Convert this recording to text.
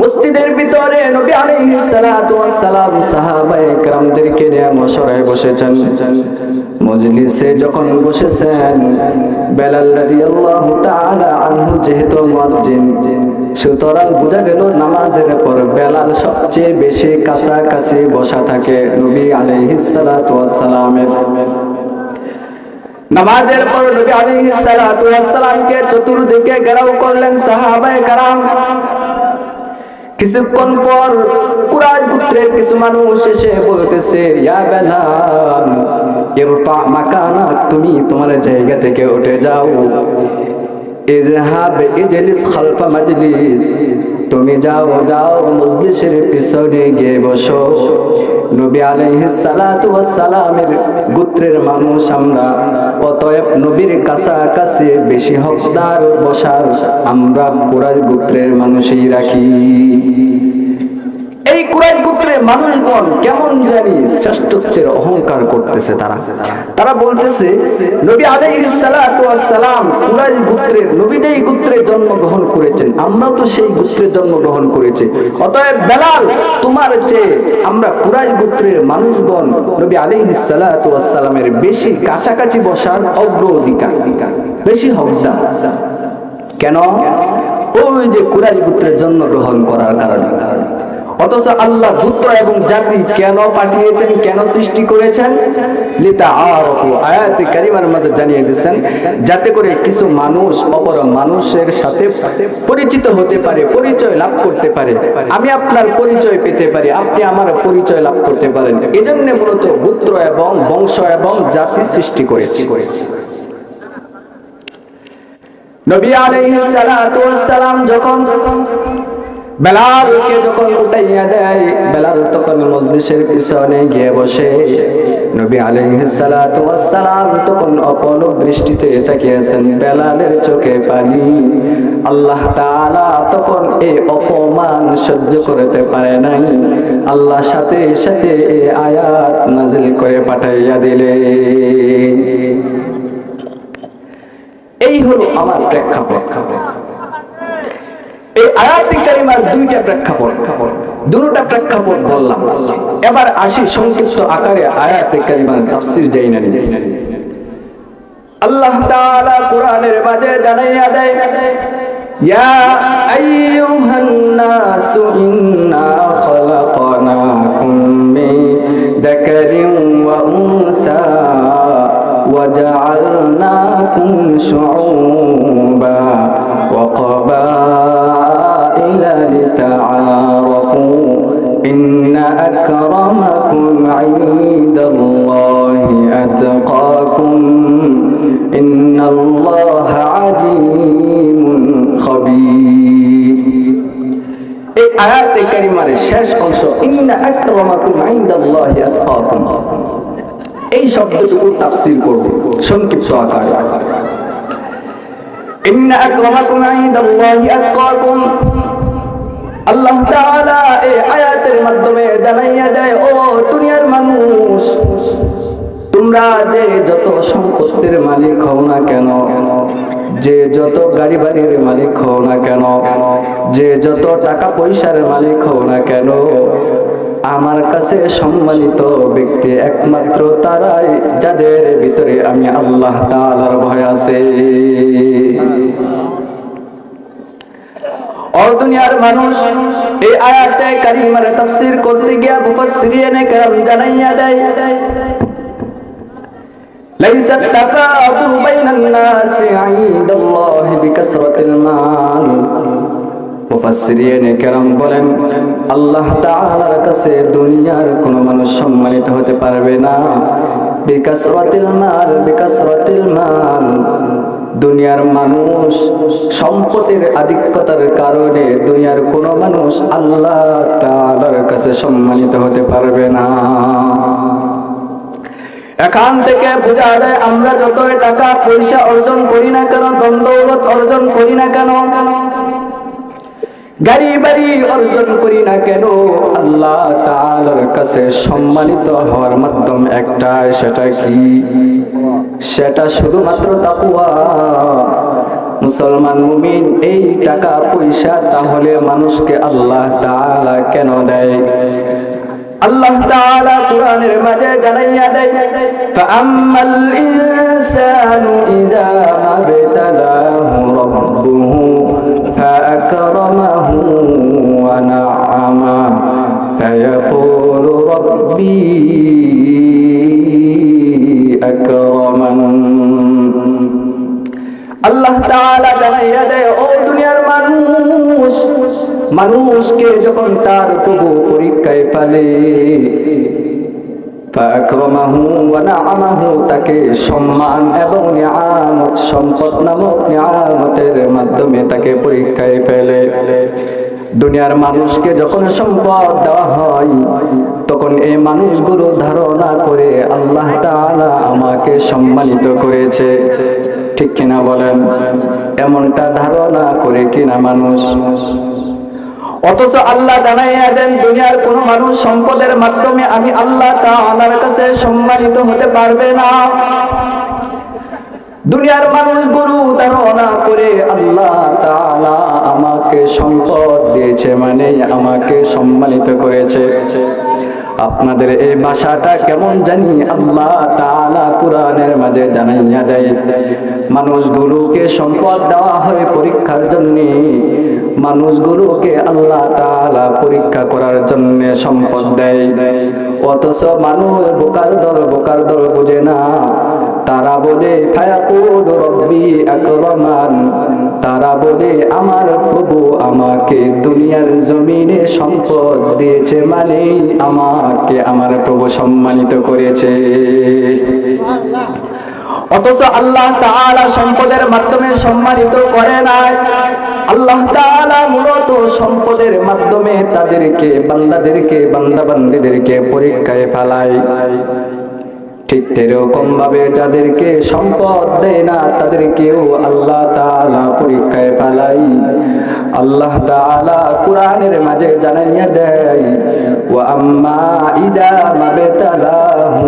মসজিদের ভিতরে নবী আলাইহিস সালাতু ওয়াস সালাম সাহাবায়ে কেরামদেরকে নিয়ে মশরায় বসেছেন। মজলিসে যখন বসেছেন, বেলাল রাদিয়াল্লাহু তাআলা আনহু যেহেতু মুয়াজ্জিন, সুতরাং বোঝা গেল নামাজের পর বেলাল সবচেয়ে বেশি কাছাকাছি বসা থাকে নবী আলাইহিস সালাতু ওয়াস সালামের। নামাজের পর নবী আলাইহিস সালাতু ওয়াস সালামকে চতুর্দিকে ঘেরাও করলেন সাহাবায়ে কেরাম। কিছুক্ষণ পর কুরাইশ গোত্রের কিছু মানুষ এসে বলতেছে, ইয়া বেলাল ইরফা মাকানাক, তুমি তোমার জায়গা থেকে উঠে যাও। ইযহাব ইজলিস খালফা মাজলিস, তুমি যাও মজলিসের পিছনে গিয়ে বসো। নবী আলাইহিস সালাতু ওয়াস সালামের গোত্রের মানুষ আমরা, অতএব নবীর কাছাকাছি বেশি হকদার বসার আমরা কুরাইশ গোত্রের মানুষই রাখি। এই কুরাইশ গোত্রের মানুষগণ কেমন জানি শ্রেষ্ঠত্বের অহংকার করতেছে। তারা বলতেছে, নবী আলাইহিস সালাতু ওয়াস সালাম কুরাইশ গোত্রের, নবী যেই গোত্রে জন্মগ্রহণ করেছেন, আমরাও তো সেই গোত্রে জন্মগ্রহণ করেছি, অতএব বেলাল তোমার চেয়ে আমরা কুরাইশ গোত্রের মানুষগণ নবী আলাইহিস সালাতু ওয়াস সালামের বেশি কাছাকাছি বসার অগ্রাধিকার, বেশি হকদার। কেন? ওই যে কুরাইশ গোত্রে জন্মগ্রহণ করার কারণে। অথচ আল্লাহ গোত্র এবং জাতি কেন পাঠিয়েছেন, কেন সৃষ্টি করেছেন? লিতাআরাফু, আয়াতে কারিমার মাঝে জানিয়ে দিয়েছেন, যাতে করে কিছু মানুষ অপর মানুষের সাথে পরিচিত হতে পারে, পরিচয় লাভ করতে পারে। আমি আপনার পরিচয় পেতে পারি, আপনি আমার পরিচয় লাভ করতে পারেন। এজন্য মূলত গোত্র এবং বংশ এবং জাতি সৃষ্টি করেছি। নবী আলাইহিস সালাতু ওয়াস সালাম যখন বেলালকে উঠাইয়া দেয়, বেলাল তখন মজলিসের পিছনে গিয়ে বসে। নবী আলাইহিস সালাতু ওয়াস সালাম তখন অপলক দৃষ্টিতে তাকিয়েছেন, বেলালের চোখে পানি। আল্লাহ তাআলা তখন এই অপমান সহ্য করতে পারে নাই, আল্লাহ সাথে সাথে এই আয়াত নাযিল করে পাঠাইয়া দিলেন। এই হলো আমার প্রেক্ষাপট। এই আয়াতে কারিমার দুইটা প্রেক্ষাপট, দুটোটা প্রেক্ষাপট বললাম। এবার আসি সংক্ষিপ্ত আকারে আয়াতে কারিমার তাফসীর জানা নিয়ে। আল্লাহ তাআলা কোরআনের মাঝে জানাইয়া দেয়, ইয়া আইয়ুহান নাসু ইন্না খালাকনাকুম মিন যাকারিন ওয়া উনসা ওয়া জাআলনাকুম শুউবা ওয়া قبائل لتعارفوا إن أكرمكم عند الله أتقاكم إن الله عليم خبير। এই আয়াতে কারিমার শেষ অংশ, ইন্না আকরামাকুম ইনদাল্লাহি আতকাকুম, এই শব্দটুকু তাফসীর করব সংক্ষিপ্ত আকারে। ইন্না আকরামাকুম ইনদাল্লাহি আতকাকুম, আল্লাহ তাআলা এই আয়াতের মাধ্যমে জানাইয়া দেয়, ও দুনিয়ার মানুষ, তোমরা যে যত সম্পত্তির মালিক হও না কেন, যে যত গাড়ি বাড়ির মালিক হও না কেন, যে যত টাকা পয়সার মালিক হও না কেন, আমার কাছে সম্মানিত ব্যক্তি একমাত্র তারাই যাদের ভিতরে আমি আল্লাহ তাআলার ভয় আছে। ও দুনিয়ার মানুষ, এই আয়াতে কারিমার তাফসীর করতে গিয়ে মুফাসসিরিনে কেরাম জানাইয়া দেয়, লাইসা তাফাদুলু বাইনান নাসি ইনদাল্লাহি বিকাসরাতিল মাল। মুফাসসিরিনে কেরাম বলেন, আল্লাহ তাআলার কাছে দুনিয়ার কোনো মানুষ সম্মানিত হতে পারবে না। বিকাসরাতিল মাল, দুনিয়ার মানুষ সম্পদের আধিক্যতার কারণে দুনিয়ার কোনো মানুষ আল্লাহ তাআলার কাছে সম্মানিত হতে পারবে না। এখান থেকে বোঝা যায়, আমরা যতই টাকা পয়সা অর্জন করি না কেন, ধন দৌলত অর্জন করি না কেন, গাড়ি বাড়ি অর্জন করি না কেন, আল্লাহ তাআলার কাছে সম্মানিত হওয়ার মাধ্যম একটাই, সেটা কি? সেটা শুধুমাত্র তাকওয়া। মুসলমান মুমিন এই টাকা পয়সা তাহলে মানুষকে আল্লাহ তাআলা কেন দেয়? আল্লাহ তাআলা কোরআনের মাঝে জানাইয়া দেয়, ফাআম্মাল ইনসানু ইযা মাবতালাহু রাব্বুহু ফাআকরামাহু ওয়া না'আমা ফায়াকুলু রাব্বি আকরামান। আল্লাহ তাআলা জানাইয়া দেয়, ও দুনিয়ার মানুষকে যখন তার প্রভু পরীক্ষায় ফেলে, ফাআকরামাহু ওয়া না'আমাহু, তাকে সম্মান এবং নিয়ামত, সম্পদ নামক নিয়ামতের মাধ্যমে তাকে পরীক্ষায় ফেলে। দুনিয়ার মানুষকে যখন সম্পদ দেওয়া হয় তখন এই মানুষগুলো ধারণা করে আল্লাহ তাআলা আমাকে সম্মানিত করেছে, ঠিক কিনা বলেন? এমনটা ধারণা করে কিনা মানুষ? অথচ আল্লাহ জানাইয়া দেন, দুনিয়ার কোন মানুষ সম্পদের মাধ্যমে আমি আল্লাহ তাআলার কাছে সম্মানিত হতে পারবে না। দুনিয়ার মানুষগুলো ধারণা করে আল্লাহ তাআলা আমাকে সম্পদ দিয়েছে মানে আমাকে সম্মানিত করেছে। আপনাদের এই ভাষাটা কেমন জানি আল্লাহ তাআলা কোরআনের মাঝে জানাইয়া দেয়, মানুষগুলোকে সম্পদ দেওয়া হয় পরীক্ষার জন্য, মানুষগুলোকে আল্লাহ তাআলা পরীক্ষা করার জন্য সম্পদ দেয়। অথচ মানুষ বোকার দল বুঝে না, তারা বলে ফায়াকুলু রাব্বি আকরামান, তারা বলে আমার প্রভু আমাকে দুনিয়ার জমিনে সম্পদ দিয়েছে মানে আমাকে আমার প্রভু সম্মানিত করেছে। অথচ আল্লাহ তাআলা সম্পদের মাধ্যমে সম্মানিত করে নাই। আল্লাহ তাআলা মূলত সম্পদের মাধ্যমে তাদেরকে বান্দাবান্দীদেরকে পরীক্ষায় ফেলায়। ঠিক এরকম ভাবে যাদেরকে সম্পদ দেয় না তাদেরকেও আল্লাহ তাআলা পরীক্ষায় ফেলায়। আল্লাহ তাআলা কোরআনের মাঝে জানাইয়া দেয়, ওয়া আম্মা ইযা মাবতালাহু